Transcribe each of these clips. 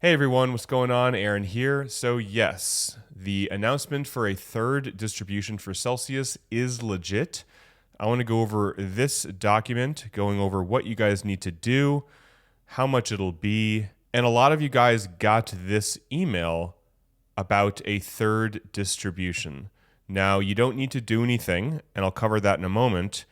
Hey everyone, what's going on? Aaron here. So yes, the announcement for a third distribution for Celsius is legit. I want to go over this document, going over what you guys need to do, how much it'll be, and a lot of you guys got this email about a third distribution. Now, you don't need to do anything, and I'll cover that in a moment.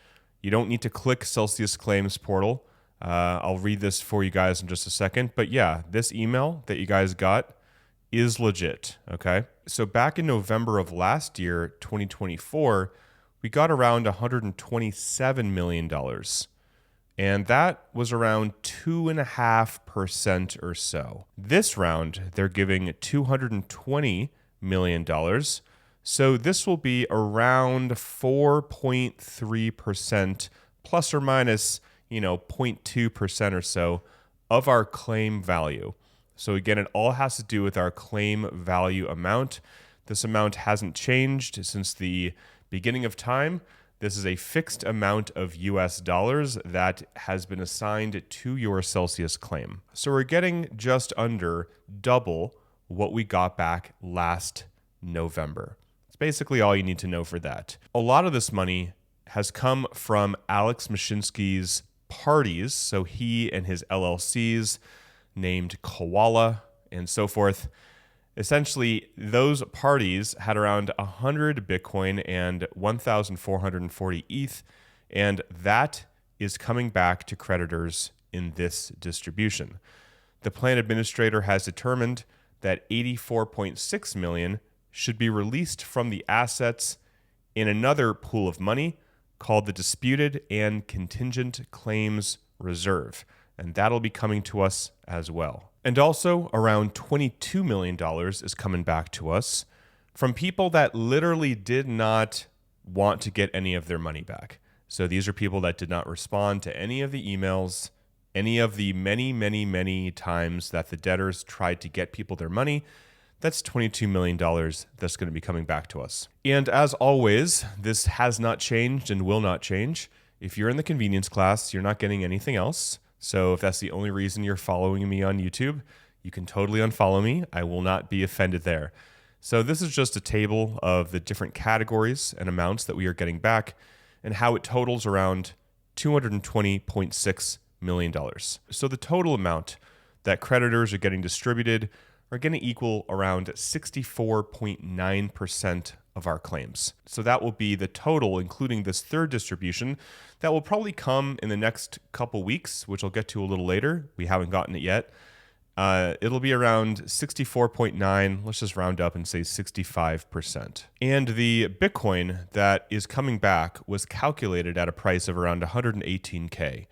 You don't need to click Celsius Claims portal. I'll read this for you guys in just a second. But yeah, this email that you guys got is legit, okay? So back in November of last year, 2024, we got around $127 million. And that was around 2.5% or so. This round, they're giving $220 million. So this will be around 4.3% plus or minus 0.2% or so of our claim value. So again, it all has to do with our claim value amount. This amount hasn't changed since the beginning of time. This is a fixed amount of US dollars that has been assigned to your Celsius claim. So we're getting just under double what we got back last November. It's basically all you need to know for that. A lot of this money has come from Alex Mashinsky's parties, so he and his LLCs named Koala and so forth. Essentially, those parties had around 100 Bitcoin and 1,440 ETH, and that is coming back to creditors in this distribution. The plan administrator has determined that 84.6 million should be released from the assets in another pool of money called the Disputed and Contingent Claims Reserve, and that'll be coming to us as well. And also, around $22 million is coming back to us from people that literally did not want to get any of their money back. So these are people that did not respond to any of the emails, any of the many times that the debtors tried to get people their money. That's $22 million that's going to be coming back to us. And as always, this has not changed and will not change. If you're in the convenience class, you're not getting anything else. So if that's the only reason you're following me on YouTube, you can totally unfollow me. I will not be offended there. So this is just a table of the different categories and amounts that we are getting back and how it totals around $220.6 million. So the total amount that creditors are getting distributed are going to equal around 64.9% of our claims. So that will be the total, including this third distribution, that will probably come in the next couple weeks, which I'll get to a little later. We haven't gotten it yet. It'll be around 64.9, let's just round up and say 65%. And the Bitcoin that is coming back was calculated at a price of around 118K.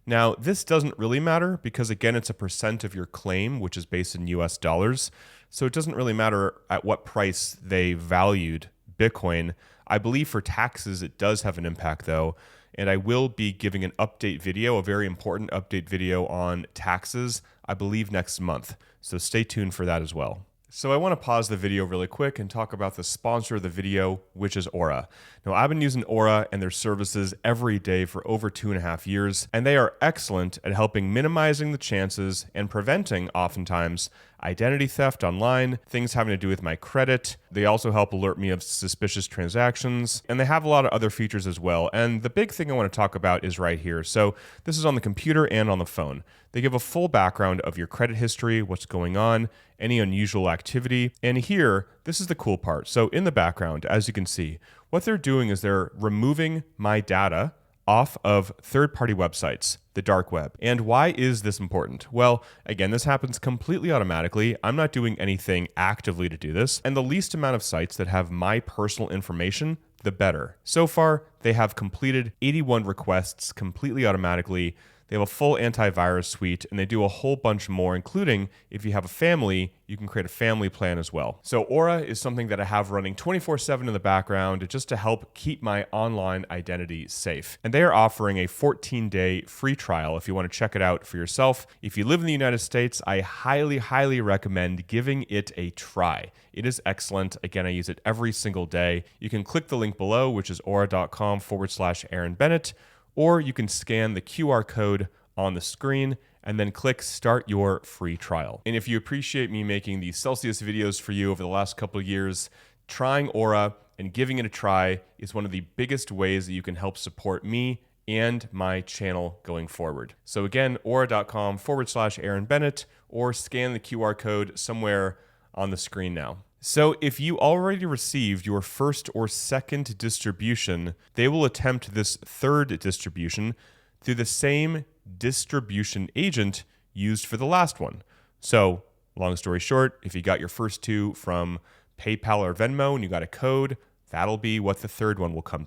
Now, this doesn't really matter because, again, it's a percent of your claim, which is based in US dollars. So it doesn't really matter at what price they valued Bitcoin. I believe for taxes, it does have an impact, though. And I will be giving an update video, a very important update video on taxes, I believe next month. So stay tuned for that as well. So I want to pause the video really quick and talk about the sponsor of the video, which is Aura. Now, I've been using Aura and their services every day for over 2.5 years, and they are excellent at helping minimizing the chances and preventing, oftentimes, identity theft online, things having to do with my credit. They also help alert me of suspicious transactions, and they have a lot of other features as well. And the big thing I want to talk about is right here. So this is on the computer and on the phone. They give a full background of your credit history, what's going on, any unusual activity. And here, this is the cool part. So in the background, as you can see, what they're doing is they're removing my data off of third-party websites, the dark web. And why is this important? Well, again, this happens completely automatically. I'm not doing anything actively to do this. And the least amount of sites that have my personal information, the better. So far, they have completed 81 requests completely automatically. They have a full antivirus suite, and they do a whole bunch more, including if you have a family, you can create a family plan as well. So Aura is something that I have running 24/7 in the background just to help keep my online identity safe. And they are offering a 14-day free trial if you want to check it out for yourself. If you live in the United States, I highly recommend giving it a try. It is excellent. Again, I use it every single day. You can click the link below, which is aura.com/Aaron Bennett, or you can scan the QR code on the screen and then click Start Your Free Trial. And if you appreciate me making these Celsius videos for you over the last couple of years, trying Aura and giving it a try is one of the biggest ways that you can help support me and my channel going forward. So again, aura.com/Aaron Bennett, or scan the QR code somewhere on the screen now. So if you already received your first or second distribution, they will attempt this third distribution through the same distribution agent used for the last one. So long story short, if you got your first two from PayPal or Venmo and you got a code, that'll be what the third one will come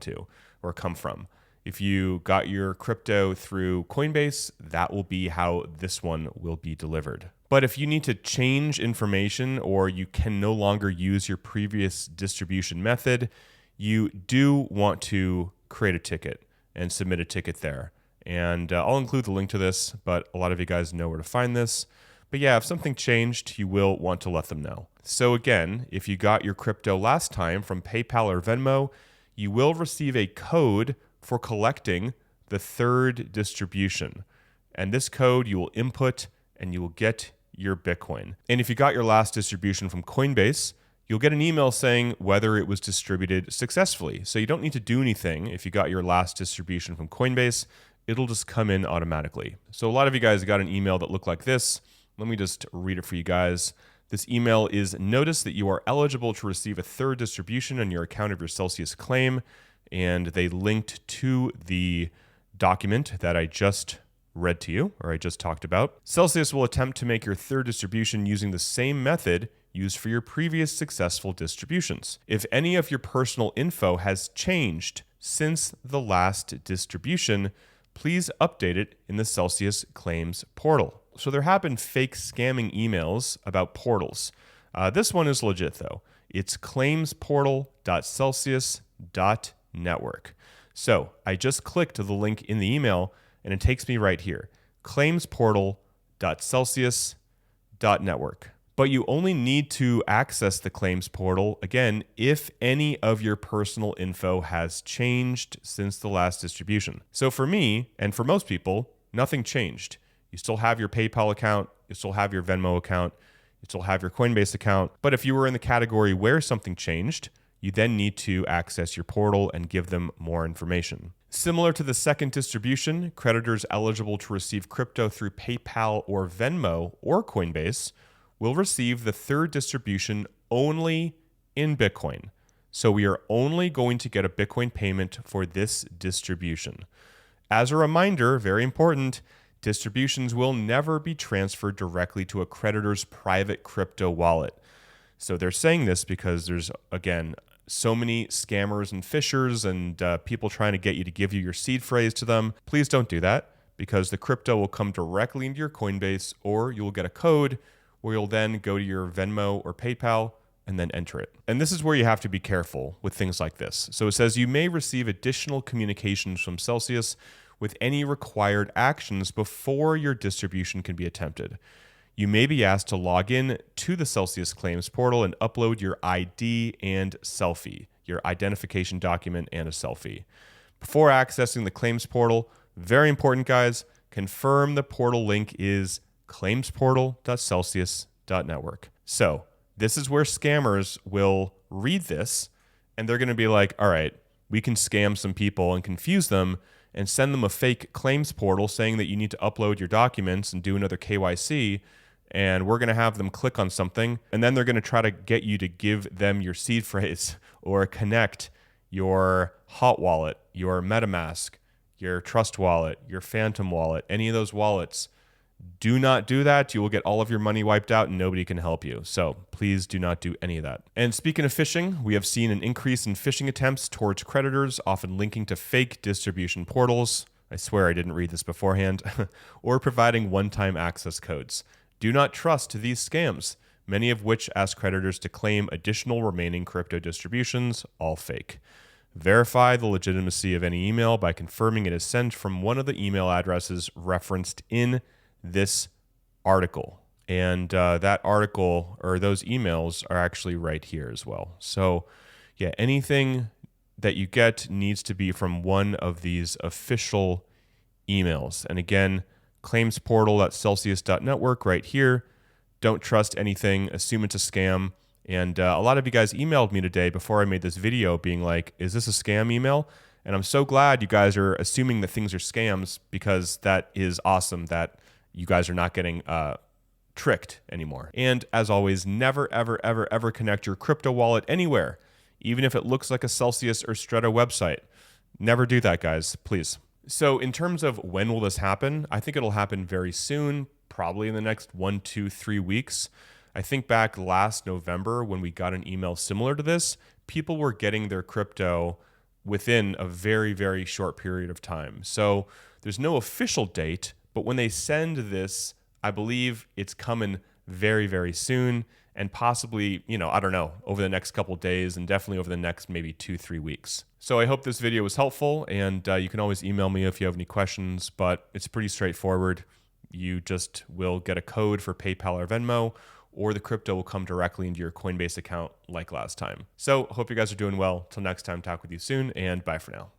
from. If you got your crypto through Coinbase, that will be how this one will be delivered. But if you need to change information or you can no longer use your previous distribution method, you do want to create a ticket and submit a ticket there. And I'll include the link to this, but a lot of you guys know where to find this. But yeah, if something changed, you will want to let them know. So again, if you got your crypto last time from PayPal or Venmo, you will receive a code for collecting the third distribution. And this code you will input and you will get your Bitcoin. And if you got your last distribution from Coinbase, you'll get an email saying whether it was distributed successfully. So you don't need to do anything if you got your last distribution from Coinbase. It'll just come in automatically. So a lot of you guys got an email that looked like this. Let me just read it for you guys. This email is: notice that you are eligible to receive a third distribution on your account of your Celsius claim. And they linked to the document that I just read to you, or I just talked about. Celsius will attempt to make your third distribution using the same method used for your previous successful distributions. If any of your personal info has changed since the last distribution, please update it in the Celsius Claims portal. So there have been fake scamming emails about portals. This one is legit though. It's claimsportal.celsius.network. So I just clicked the link in the email and it takes me right here, claimsportal.celsius.network. But you only need to access the claims portal, again, if any of your personal info has changed since the last distribution. So for me, and for most people, nothing changed. You still have your PayPal account, you still have your Venmo account, you still have your Coinbase account. But if you were in the category where something changed, you then need to access your portal and give them more information. Similar to the second distribution, creditors eligible to receive crypto through PayPal or Venmo or Coinbase will receive the third distribution only in Bitcoin. So we are only going to get a Bitcoin payment for this distribution. As a reminder, very important, distributions will never be transferred directly to a creditor's private crypto wallet. So they're saying this because there's, again, so many scammers and phishers and people trying to get you to give you your seed phrase to them. Please don't do that, because the crypto will come directly into your Coinbase, or you'll get a code where you'll then go to your Venmo or PayPal and then enter it. And this is where you have to be careful with things like this. So it says you may receive additional communications from Celsius with any required actions before your distribution can be attempted. You may be asked to log in to the Celsius Claims portal and upload your ID and selfie, your identification document and a selfie. Before accessing the Claims portal, very important, guys, confirm the portal link is claimsportal.celsius.network. So this is where scammers will read this and they're going to be like, all right, we can scam some people and confuse them and send them a fake claims portal saying that you need to upload your documents and do another KYC. And we're going to have them click on something, and then they're going to try to get you to give them your seed phrase or connect your hot wallet, your MetaMask, your Trust wallet, your Phantom wallet, any of those wallets. Do not do that. You will get all of your money wiped out and nobody can help you. So please do not do any of that. And speaking of phishing, we have seen an increase in phishing attempts towards creditors, often linking to fake distribution portals. I swear I didn't read this beforehand. Or providing one-time access codes. Do not trust these scams, many of which ask creditors to claim additional remaining crypto distributions, all fake. Verify the legitimacy of any email by confirming it is sent from one of the email addresses referenced in this article. And that article, or those emails, are actually right here as well. So yeah, anything that you get needs to be from one of these official emails. And again, claims portal.celsius.network right here. Don't trust anything, assume it's a scam. And a lot of you guys emailed me today before I made this video being like, is this a scam email? And I'm so glad you guys are assuming that things are scams, because that is awesome that you guys are not getting tricked anymore. And as always, never, ever, ever, ever connect your crypto wallet anywhere, even if it looks like a Celsius or Strata website. Never do that, guys, please. So in terms of when will this happen, I think it'll happen very soon, probably in the next 1, 2, 3 weeks. I think back last November when we got an email similar to this, people were getting their crypto within a very, very short period of time. So there's no official date, but when they send this, I believe it's coming very, very soon, and possibly, I don't know, over the next couple of days, and definitely over the next maybe 2, 3 weeks. So I hope this video was helpful, and you can always email me if you have any questions, but it's pretty straightforward. You just will get a code for PayPal or Venmo, or the crypto will come directly into your Coinbase account like last time. So hope you guys are doing well. Till next time, talk with you soon, and bye for now.